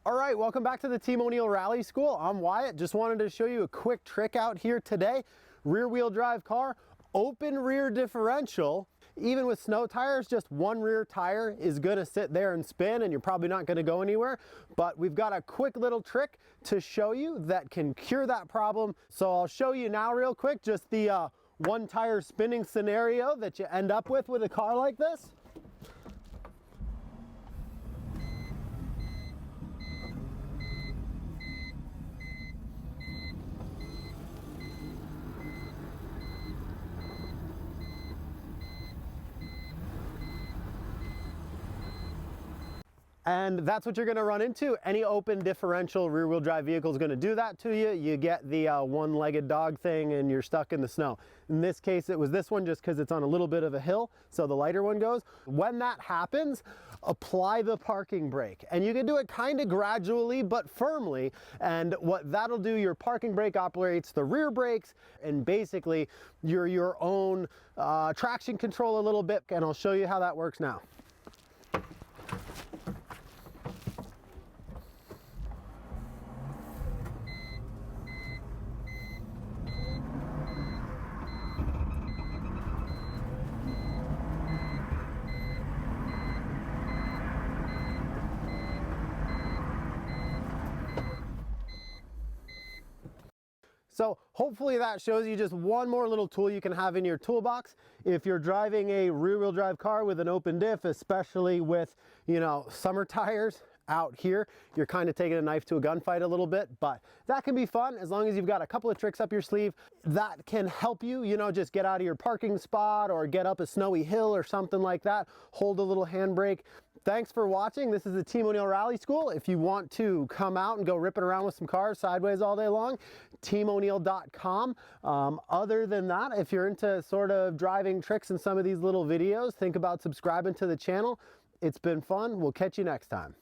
All right, welcome back to the Team O'Neill Rally School. I'm Wyatt. Just wanted to show you a quick trick out here today. Rear wheel drive car, open rear differential. Even with snow tires, just one rear tire is gonna sit there and spin and you're probably not gonna go anywhere. But we've got a quick little trick to show you that can cure that problem. So I'll show you now real quick, just the one tire spinning scenario that you end up with a car like this. And that's what you're going to run into. Any open differential rear wheel drive vehicle is going to do that to you. You get the one-legged dog thing and you're stuck in the snow. In this case, it was this one just because it's on a little bit of a hill, so the lighter one goes. When that happens, apply the parking brake. And you can do it kind of gradually but firmly. And what that'll do, your parking brake operates the rear brakes, and basically you're your own traction control a little bit. And I'll show you how that works now. So hopefully that shows you just one more little tool you can have in your toolbox. If you're driving a rear wheel drive car with an open diff, especially with, you know, summer tires out here, you're kind of taking a knife to a gunfight a little bit, but that can be fun as long as you've got a couple of tricks up your sleeve that can help you, you know, just get out of your parking spot or get up a snowy hill or something like that. Hold a little handbrake. Thanks for watching. This is the Team O'Neill Rally School. If you want to come out and go ripping around with some cars sideways all day long, teamoneill.com. Other than that, if you're into sort of driving tricks in some of these little videos, think about subscribing to the channel. It's been fun. We'll catch you next time.